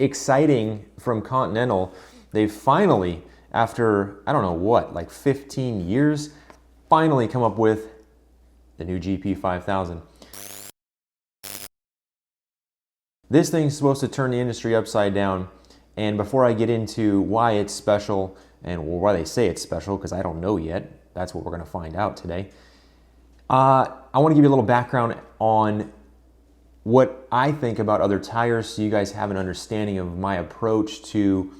exciting from Continental. They've finally, after, I don't know what, like 15 years, finally come up with the new GP5000. This thing's supposed to turn the industry upside down. And before I get into why it's special and why they say it's special, because I don't know yet, that's what we're going to find out today. I want to give you a little background on what I think about other tires so you guys have an understanding of my approach to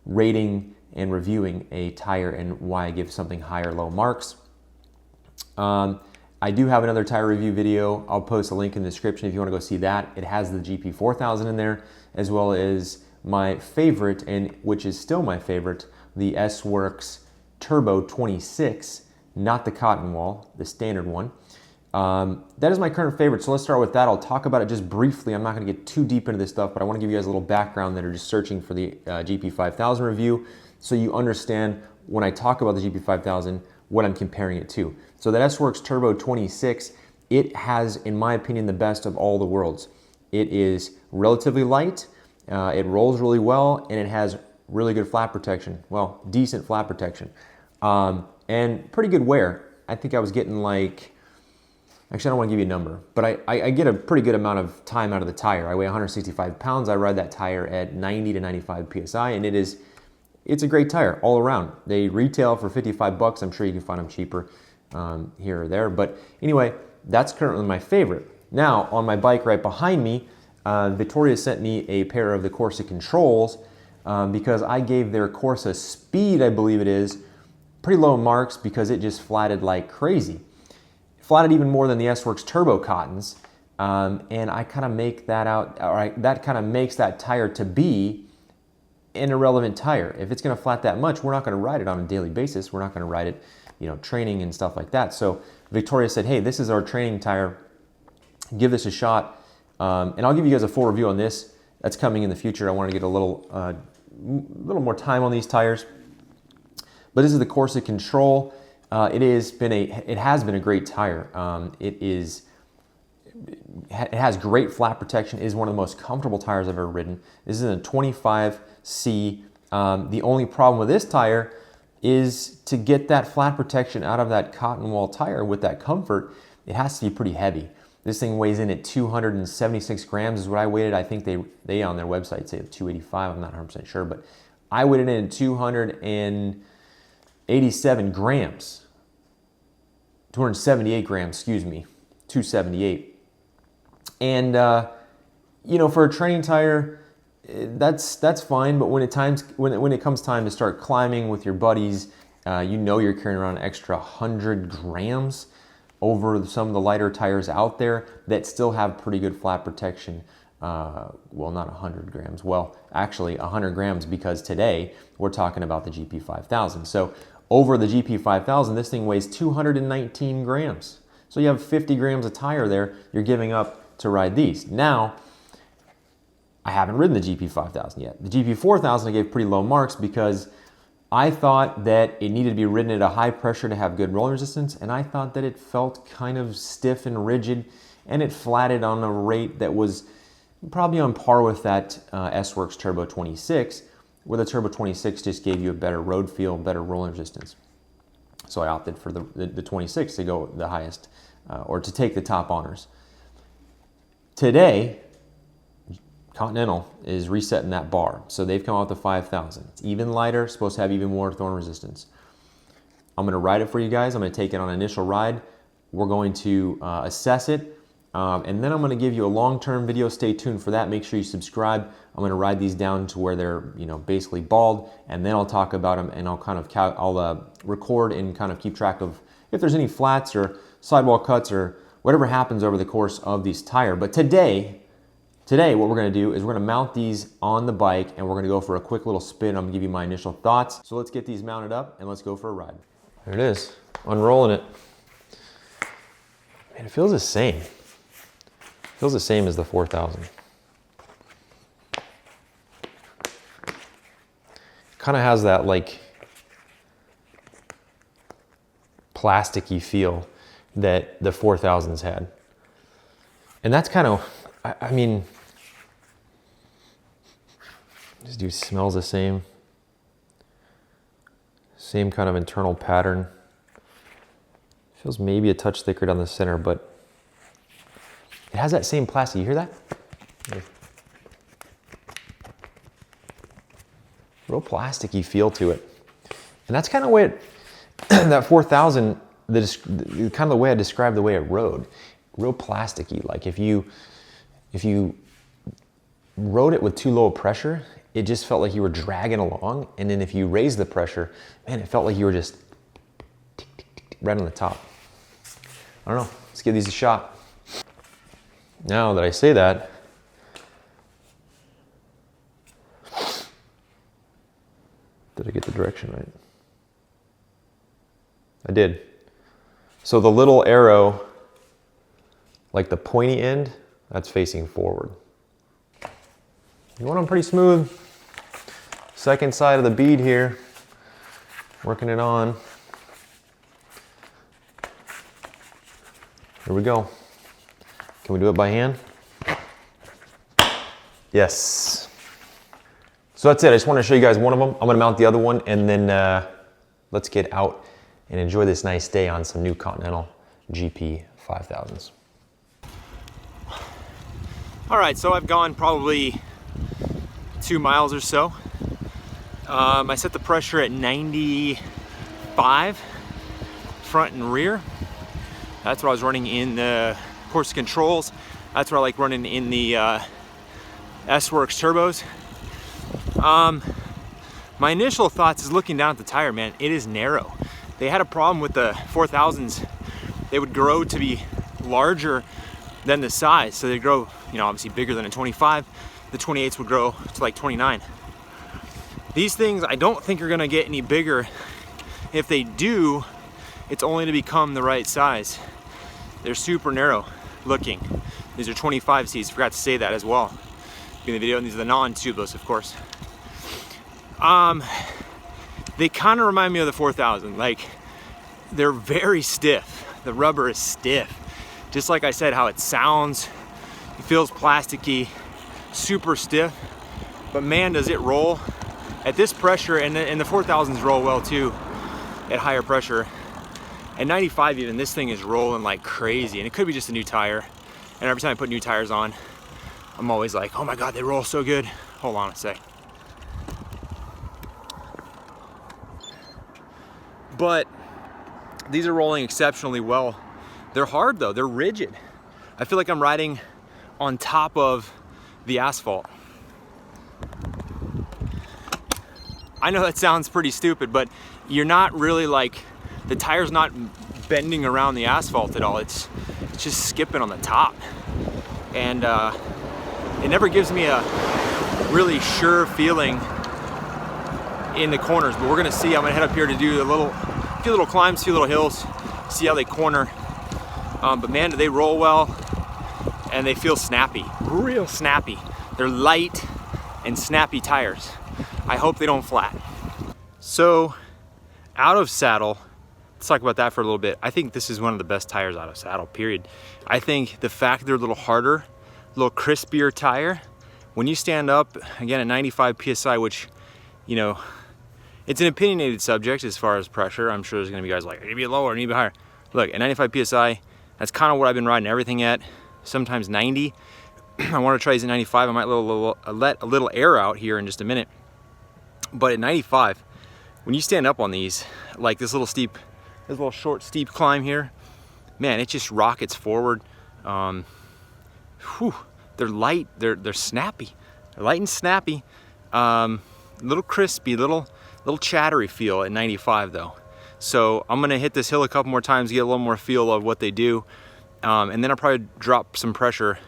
rating and reviewing a tire and why I give something high or low marks. I do have another tire review video. I'll post a link in the description if you want to go see that. It has the GP4000 in there, as well as my favorite, and which is still my favorite, the S-Works Turbo 26, not the cotton wall, the standard one. That is my current favorite, so let's start with that. I'll talk about it just briefly. I'm not going to get too deep into this stuff, but I want to give you guys a little background that are just searching for the GP5000 review, so you understand when I talk about the GP5000 what I'm comparing it to. So that S-Works Turbo 26, it has, in my opinion, the best of all the worlds. It is relatively light, it rolls really well, and it has really good flat protection. Well, decent flat protection, and pretty good wear. I think I was getting like, actually I don't want to give you a number, but I get a pretty good amount of time out of the tire. I weigh 165 pounds, I ride that tire at 90 to 95 PSI, and it's a great tire all around. They retail for 55 bucks. I'm sure you can find them cheaper here or there. But anyway, that's currently my favorite. Now, on my bike right behind me, Vittoria sent me a pair of the Corsa Controls because I gave their Corsa Speed, I believe it is, pretty low marks because it just flatted like crazy. Flatted even more than the S-Works Turbo Cottons. And I kind of make that out, that kind of makes that tire to be an irrelevant tire. If it's going to flat that much, we're not going to ride it on a daily basis. We're not going to ride it, you know, training and stuff like that. So Victoria said, hey, this is our training tire. Give this a shot. And I'll give you guys a full review on this. That's coming in the future. I want to get a little more time on these tires. But this is the Corsa Control. It has been a great tire. It has great flat protection. It is one of the most comfortable tires I've ever ridden. This is a 25C. The only problem with this tire is to get that flat protection out of that cotton wall tire with that comfort, it has to be pretty heavy. This thing weighs in at 276 grams is what I weighed. I think they on their website say 285. I'm not 100% sure, but I weighed it in at 287 grams. 278 grams, excuse me. 278. And, you know, for a training tire, that's fine, but when it comes time to start climbing with your buddies, you know you're carrying around an extra 100 grams over some of the lighter tires out there that still have pretty good flat protection. Well, not 100 grams. Well, actually 100 grams because today we're talking about the GP5000. So over the GP5000, this thing weighs 219 grams. So you have 50 grams of tire there you're giving up to ride these. Now, I haven't ridden the GP5000 yet. The GP4000 I gave pretty low marks because I thought that it needed to be ridden at a high pressure to have good rolling resistance, and I thought that it felt kind of stiff and rigid, and it flatted on a rate that was probably on par with that S-Works Turbo 26, where the Turbo 26 just gave you a better road feel, better rolling resistance. So I opted for the 26 to go the highest, or to take the top honors. Today, Continental is resetting that bar. So they've come out with the 5000. It's even lighter, supposed to have even more thorn resistance. I'm going to ride it for you guys. I'm going to take it on an initial ride. We're going to assess it. And then I'm going to give you a long-term video. Stay tuned for that. Make sure you subscribe. I'm going to ride these down to where they're, you know, basically bald. And then I'll talk about them, and I'll kind of record and kind of keep track of if there's any flats or sidewall cuts or whatever happens over the course of these tire. But today what we're going to do is we're going to mount these on the bike, and we're going to go for a quick little spin. I'm going to give you my initial thoughts. So let's get these mounted up and let's go for a ride. There it is, unrolling it. Man, it feels the same. It feels the same as the 4000. Kind of has that like plasticky feel that the 4000s had. And that's kind of, I mean, This dude smells the same. Same kind of internal pattern. Feels maybe a touch thicker down the center, but it has that same plastic. You hear that? Real plasticky feel to it. And that's kind of what that 4000, kind of the way I described the way it rode. Real plasticky. Like if you rode it with too low pressure, it just felt like you were dragging along. And then if you raise the pressure, man, it felt like you were just tick, tick, tick, tick, right on the top. I don't know, let's give these a shot. Now that I say that, did I get the direction right? I did. So the little arrow, like the pointy end, that's facing forward. You want them pretty smooth. Second side of the bead here, working it on. Here we go. Can we do it by hand? Yes. So that's it. I just want to show you guys one of them. I'm going to mount the other one, and then let's get out and enjoy this nice day on some new Continental GP 5000s. All right, so I've gone probably 2 miles or so. I set the pressure at 95, front and rear. That's what I was running in the course controls. That's what I like running in the S-Works turbos. My initial thoughts is looking down at the tire, man, it is narrow. They had a problem with the 4000s. They would grow to be larger than the size. So they'd grow, you know, obviously bigger than a 25. The 28s would grow to like 29. These things I don't think are gonna get any bigger. If they do, it's only to become the right size. They're super narrow looking. These are 25 seats, forgot to say that as well in the video, and these are the non-tubeless, of course. They kind of remind me of the 4000. Like, they're very stiff. The rubber is stiff. Just like I said, how it sounds, it feels plasticky, super stiff, but man, does it roll. At this pressure, and the 4000s roll well too, at higher pressure. At 95 even, this thing is rolling like crazy, and it could be just a new tire. And every time I put new tires on, I'm always like, oh my God, they roll so good. Hold on a sec. But these are rolling exceptionally well. They're hard though, they're rigid. I feel like I'm riding on top of the asphalt. I know that sounds pretty stupid, but you're not really like, the tire's not bending around the asphalt at all. It's just skipping on the top. And it never gives me a really sure feeling in the corners, but we're gonna see. I'm gonna head up here to do a few little climbs, few little hills, see how they corner. But man, do they roll well, and they feel snappy, real snappy. They're light and snappy tires. I hope they don't flat. So, out of saddle, let's talk about that for a little bit. I think this is one of the best tires out of saddle, period. I think the fact they're a little harder, a little crispier tire, when you stand up, again at 95 PSI, which, you know, it's an opinionated subject as far as pressure. I'm sure there's gonna be guys like, it need to be lower, it need to be higher. Look, at 95 PSI, that's kind of what I've been riding everything at, sometimes 90. I wanna try these at 95. I might let a little air out here in just a minute. But at 95, when you stand up on these, like this little short steep climb here, man, it just rockets forward. They're light, they're snappy. They're light and snappy. Little crispy, little chattery feel at 95 though. So I'm gonna hit this hill a couple more times, get a little more feel of what they do. And then I'll probably drop some pressure.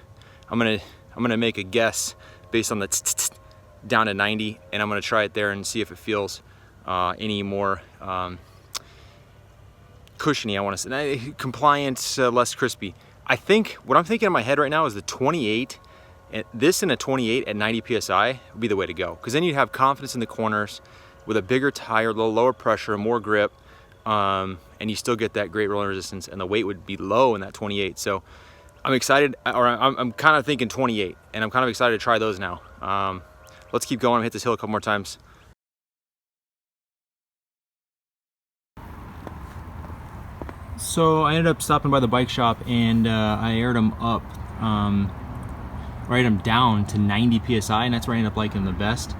I'm gonna make a guess based on the down to 90, and I'm gonna try it there and see if it feels any more cushiony, I wanna say, compliant, less crispy. I think, what I'm thinking in my head right now is the 28, this in a 28 at 90 PSI would be the way to go. Because then you'd have confidence in the corners with a bigger tire, a little lower pressure, more grip, and you still get that great rolling resistance, and the weight would be low in that 28. So I'm excited, or I'm kind of thinking 28, and I'm kind of excited to try those now. let's keep going and hit this hill a couple more times. So I ended up stopping by the bike shop and I aired them up, them down to 90 psi, and that's where I ended up liking them the best.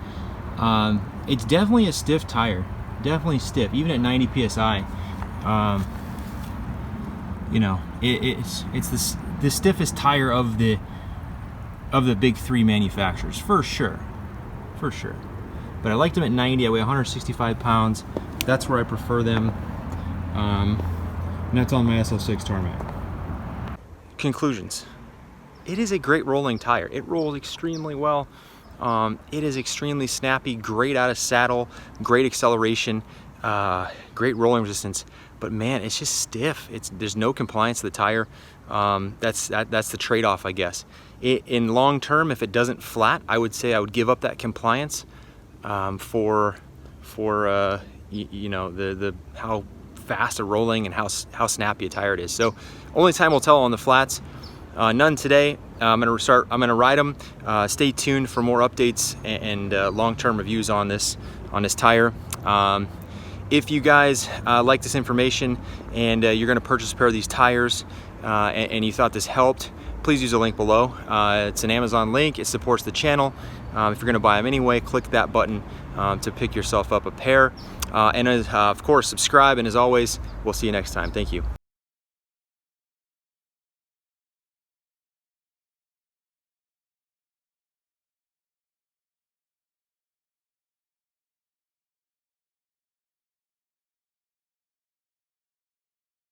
It's definitely a stiff tire, definitely stiff, even at 90 psi. You know, it's the stiffest tire of the big three manufacturers, for sure. But I liked them at 90. I weigh 165 pounds. That's where I prefer them. And that's on my SL6 tarmac. Conclusions. It is a great rolling tire. It rolls extremely well. It is extremely snappy, great out of saddle, great acceleration, great rolling resistance. But man, it's just stiff. There's no compliance to the tire. That's the trade-off, I guess. In long term, if it doesn't flat, I would say I would give up that compliance for you know, the how fast a rolling and how snappy a tire it is. So only time will tell on the flats. None today. I'm gonna ride them. Stay tuned for more updates and long-term reviews on this tire. If you guys like this information and you're gonna purchase a pair of these tires and you thought this helped, please use the link below. It's an Amazon link. It supports the channel. If you're gonna buy them anyway, click that button to pick yourself up a pair. And of course, subscribe, and as always, we'll see you next time. Thank you.